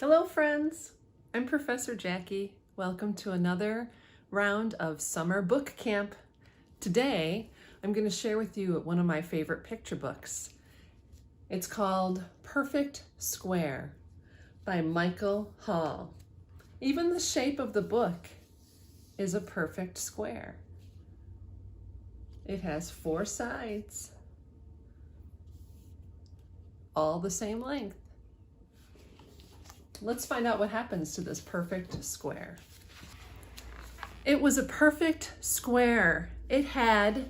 Hello friends, I'm Professor Jackie. Welcome to another round of summer book camp. Today, I'm going to share with you one of my favorite picture books. It's called Perfect Square by Michael Hall. Even the shape of the book is a perfect square. It has 4 sides, all the same length. Let's find out what happens to this perfect square. It was a perfect square. It had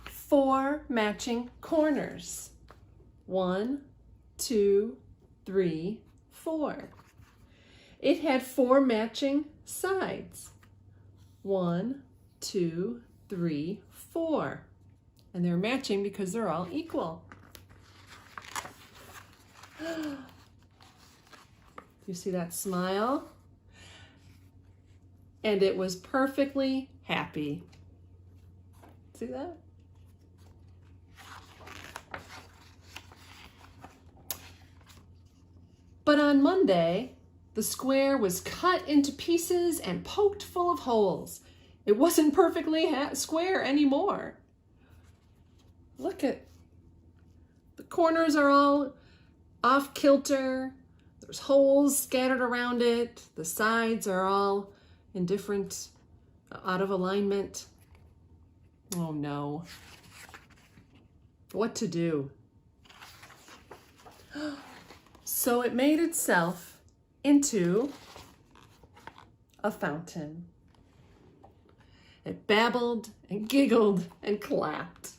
4 matching corners. 1, 2, 3, 4. It had 4 matching sides. 1, 2, 3, 4. And they're matching because they're all equal. You see that smile? And it was perfectly happy. See that? But on Monday, the square was cut into pieces and poked full of holes. It wasn't perfectly square anymore. Look at the corners are all off kilter. There's holes scattered around it. The sides are all in different, out of alignment. Oh no. What to do? So it made itself into a fountain. It babbled and giggled and clapped.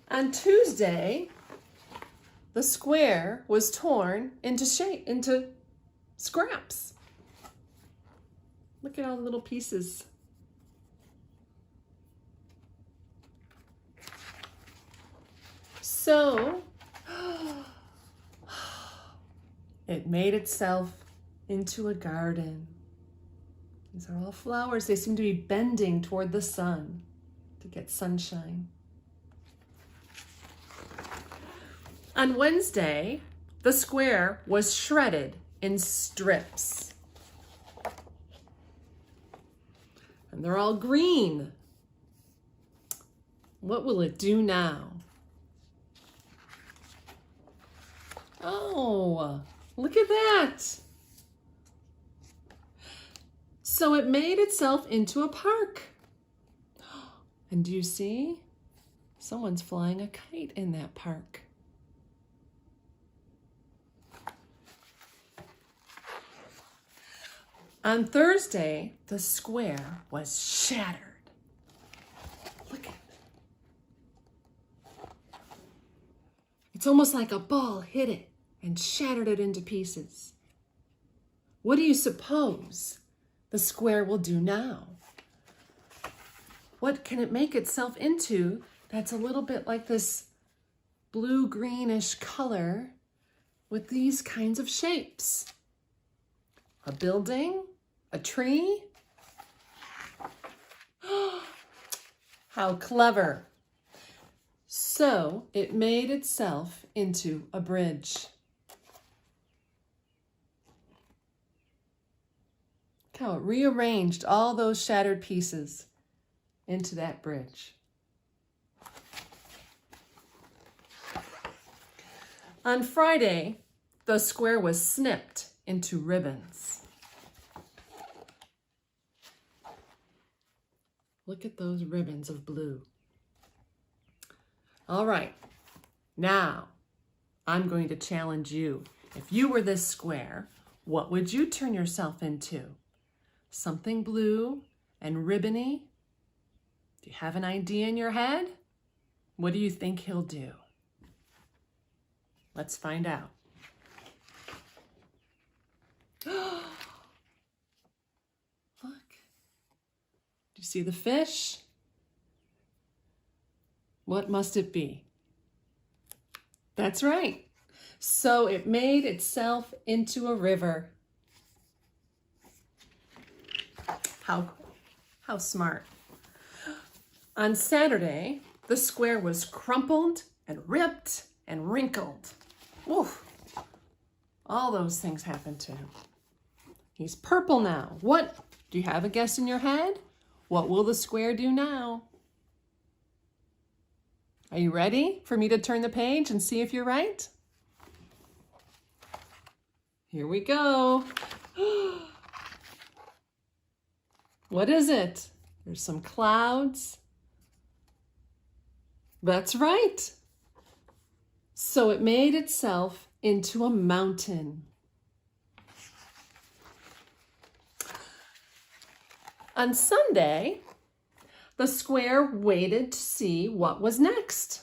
On Tuesday, the square was torn into scraps. Look at all the little pieces. So, it made itself into a garden. These are all flowers. They seem to be bending toward the sun to get sunshine. On Wednesday, the square was shredded in strips. And they're all green. What will it do now? Oh, look at that. So it made itself into a park. And do you see? Someone's flying a kite in that park. On Thursday, the square was shattered. Look at it. It's almost like a ball hit it and shattered it into pieces. What do you suppose the square will do now? What can it make itself into that's a little bit like this blue-greenish color with these kinds of shapes? A building? A tree? How clever. So it made itself into a bridge. Look how it rearranged all those shattered pieces into that bridge. On Friday, the square was snipped into ribbons. Look at those ribbons of blue. All right, now I'm going to challenge you. If you were this square, what would you turn yourself into? Something blue and ribbony? Do you have an idea in your head? What do you think he'll do? Let's find out. Do you see the fish? What must it be? That's right. So it made itself into a river. How smart. On Saturday, the square was crumpled and ripped and wrinkled. Oof. All those things happened to him. He's purple now. What? Do you have a guess in your head? What will the square do now? Are you ready for me to turn the page and see if you're right? Here we go. What is it? There's some clouds. That's right. So it made itself into a mountain. On Sunday, the square waited to see what was next.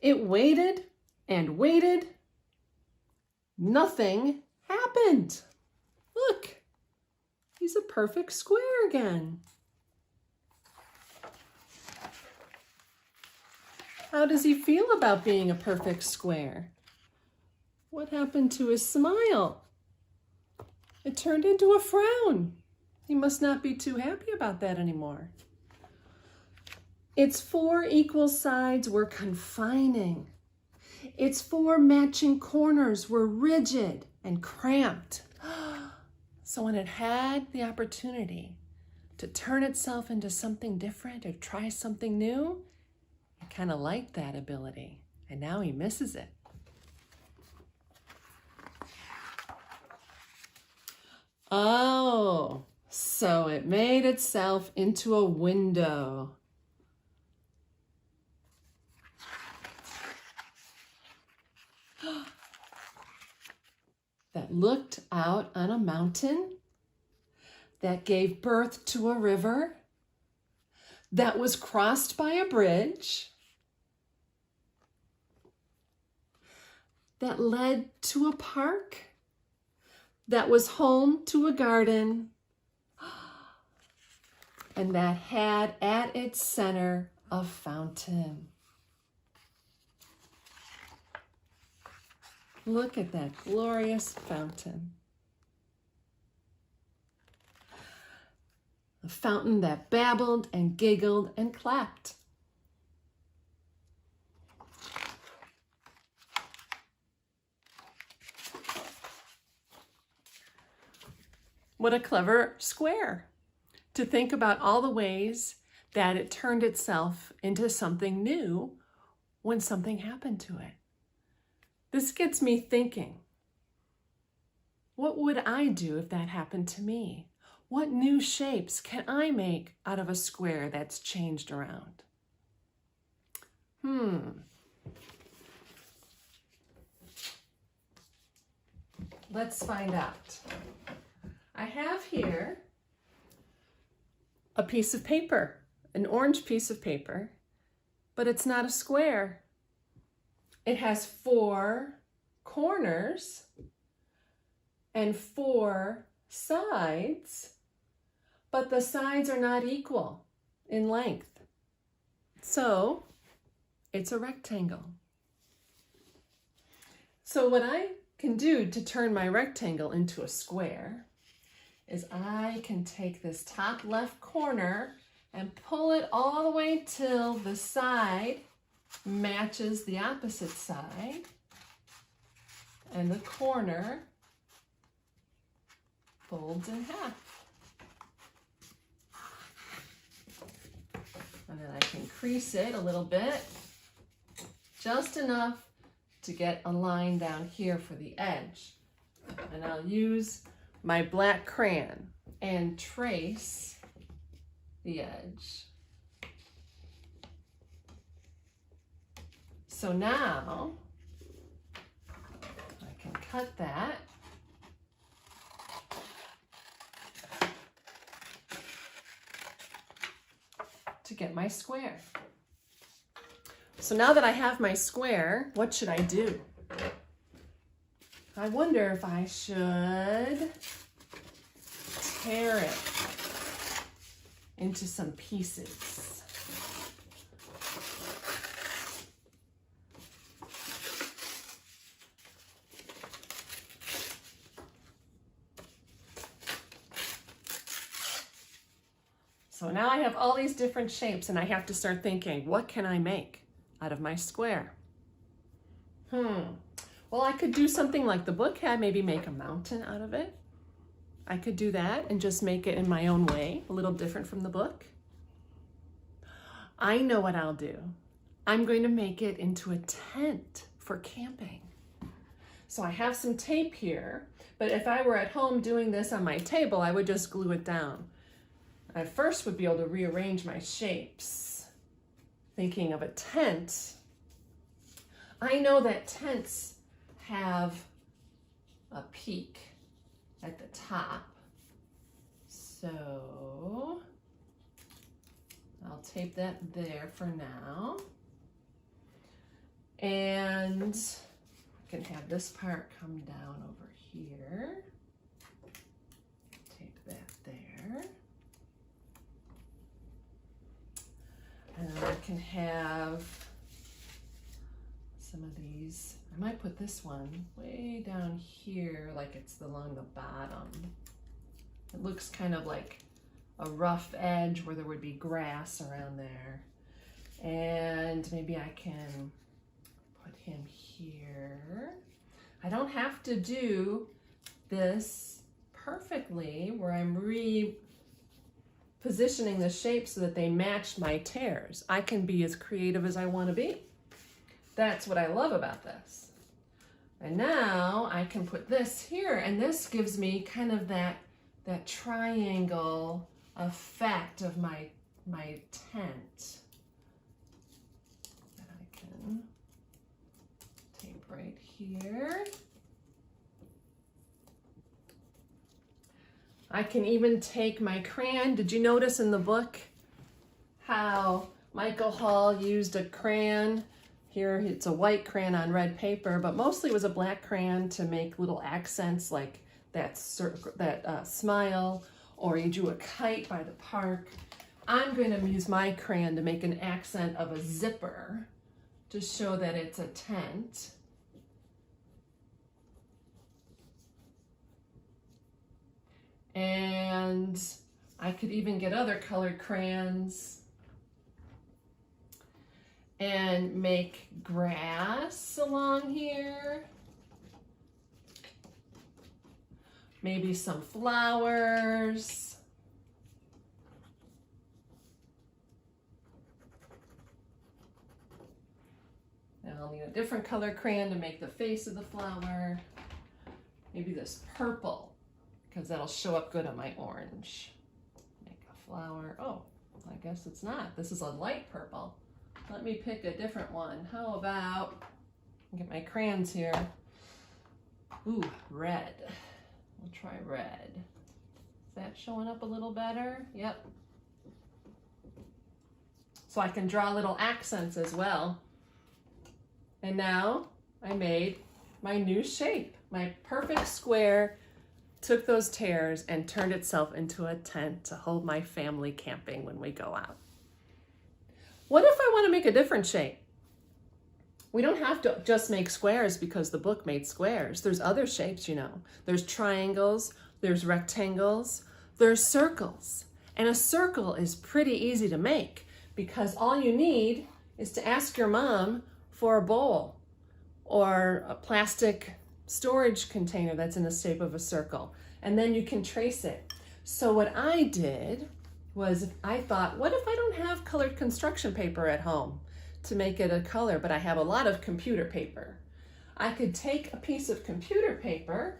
It waited and waited. Nothing happened. Look, he's a perfect square again. How does he feel about being a perfect square? What happened to his smile? It turned into a frown. He must not be too happy about that anymore. Its 4 equal sides were confining. Its 4 matching corners were rigid and cramped. So when it had the opportunity to turn itself into something different or try something new, he kind of liked that ability, and now he misses it. Oh, so it made itself into a window. That looked out on a mountain, that gave birth to a river, that was crossed by a bridge, that led to a park, that was home to a garden, and that had at its center a fountain. Look at that glorious fountain. A fountain that babbled and giggled and clapped. What a clever square to think about all the ways that it turned itself into something new when something happened to it. This gets me thinking, what would I do if that happened to me? What new shapes can I make out of a square that's changed around? Let's find out. I have here a piece of paper, an orange piece of paper, but it's not a square. It has 4 corners and 4 sides, but the sides are not equal in length. So it's a rectangle. So what I can do to turn my rectangle into a square is I can take this top left corner and pull it all the way till the side matches the opposite side, and the corner folds in half. And then I can crease it a little bit, just enough to get a line down here for the edge. And I'll use my black crayon and trace the edge. So now I can cut that. To get my square. So now that I have my square, what should I do? I wonder if I should tear it into some pieces. So now I have all these different shapes and I have to start thinking, what can I make out of my square? Well, I could do something like the book had, maybe make a mountain out of it. I could do that and just make it in my own way, a little different from the book. I know what I'll do. I'm going to make it into a tent for camping. So I have some tape here, but if I were at home doing this on my table, I would just glue it down. I first would be able to rearrange my shapes. Thinking of a tent, I know that tents have a peak at the top. So I'll tape that there for now. And I can have this part come down over here. Tape that there. And then I can have some of these. I might put this one way down here like it's along the bottom. It looks kind of like a rough edge where there would be grass around there. And maybe I can put him here. I don't have to do this perfectly where I'm repositioning the shape so that they match my tears. I can be as creative as I want to be. That's what I love about this. And now I can put this here, and this gives me kind of that triangle effect of my tent that I can tape right here. I can even take my crayon. Did you notice in the book how Michael Hall used a crayon? Here it's a white crayon on red paper, but mostly it was a black crayon to make little accents like that smile, or you drew a kite by the park. I'm going to use my crayon to make an accent of a zipper to show that it's a tent. And I could even get other colored crayons and make grass along here. Maybe some flowers. And I'll need a different color crayon to make the face of the flower. Maybe this purple, because that'll show up good on my orange. Make a flower. Oh, I guess it's not. This is a light purple. Let me pick a different one. How about, get my crayons here. Ooh, red. We'll try red. Is that showing up a little better? Yep. So I can draw little accents as well. And now I made my new shape. My perfect square took those tears and turned itself into a tent to hold my family camping when we go out. What if I want to make a different shape? We don't have to just make squares because the book made squares. There's other shapes, you know. There's triangles, there's rectangles, there's circles. And a circle is pretty easy to make because all you need is to ask your mom for a bowl or a plastic storage container that's in the shape of a circle. And then you can trace it. So what I did was I thought, what if I don't have colored construction paper at home to make it a color, but I have a lot of computer paper? I could take a piece of computer paper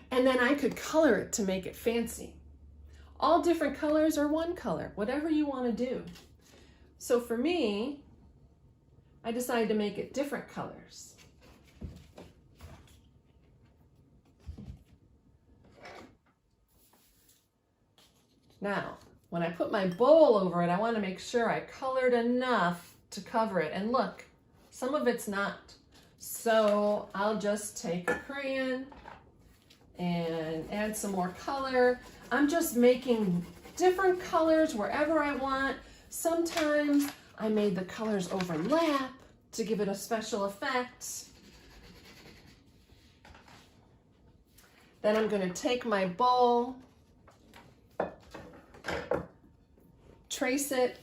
and then I could color it to make it fancy. All different colors or one color, whatever you want to do. So for me, I decided to make it different colors. Now, when I put my bowl over it, I want to make sure I colored enough to cover it. And look, some of it's not. So I'll just take a crayon and add some more color. I'm just making different colors wherever I want. Sometimes I made the colors overlap to give it a special effect. Then I'm going to take my bowl trace it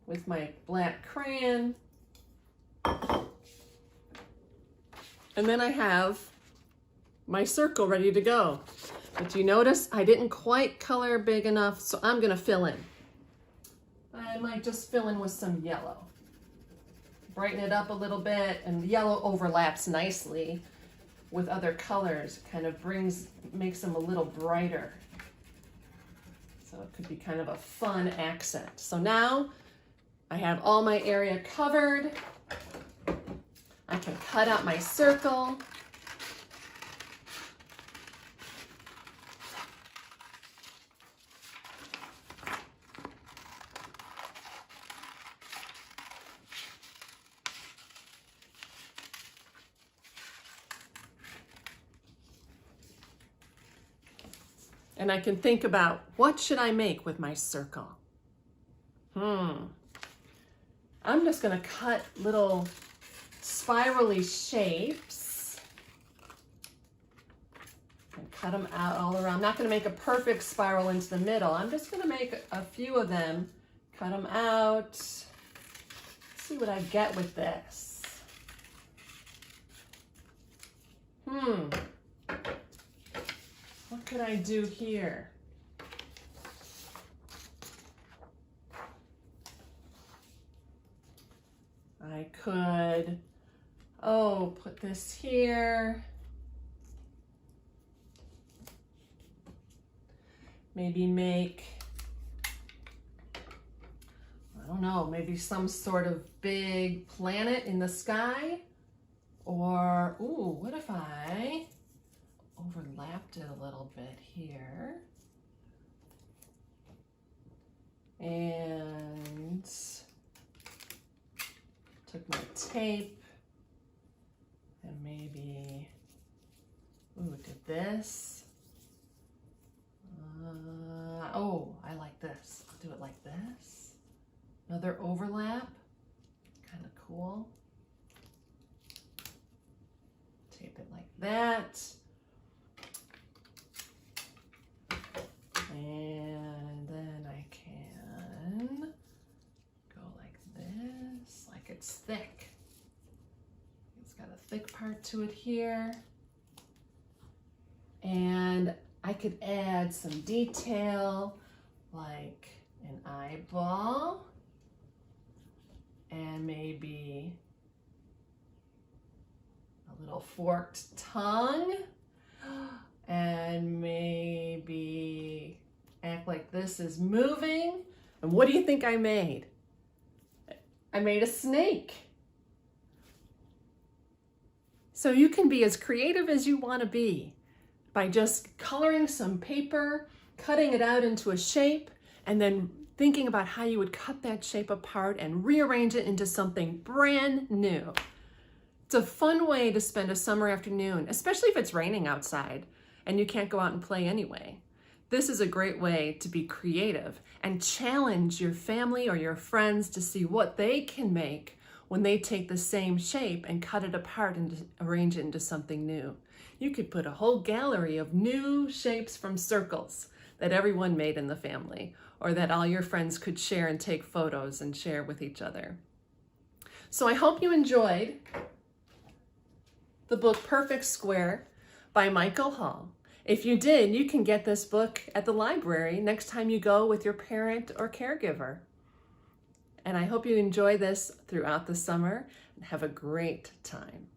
with my black crayon. And then I have my circle ready to go. But do you notice I didn't quite color big enough, so I'm gonna fill in. I might just fill in with some yellow. Brighten it up a little bit, and the yellow overlaps nicely with other colors. Kind of makes them a little brighter. So it could be kind of a fun accent. So now I have all my area covered. I can cut out my circle. And I can think about, what should I make with my circle? I'm just gonna cut little spirally shapes and cut them out all around. I'm not gonna make a perfect spiral into the middle. I'm just gonna make a few of them, cut them out. Let's see what I get with this. What could I do here? I could, put this here. Maybe make, I don't know, maybe some sort of big planet in the sky. Or, what if I overlapped it a little bit here and took my tape and maybe did this. I like this. I'll do it like this. Another overlap, kind of cool. Tape it like that. And then I can go like this, like it's thick. It's got a thick part to it here. And I could add some detail, like an eyeball, and maybe a little forked tongue, and maybe act like this is moving. And what do you think I made? I made a snake. So you can be as creative as you want to be by just coloring some paper, cutting it out into a shape, and then thinking about how you would cut that shape apart and rearrange it into something brand new. It's a fun way to spend a summer afternoon, especially if it's raining outside and you can't go out and play anyway. This is a great way to be creative and challenge your family or your friends to see what they can make when they take the same shape and cut it apart and arrange it into something new. You could put a whole gallery of new shapes from circles that everyone made in the family, or that all your friends could share and take photos and share with each other. So I hope you enjoyed the book Perfect Square by Michael Hall. If you did, you can get this book at the library next time you go with your parent or caregiver. And I hope you enjoy this throughout the summer and have a great time.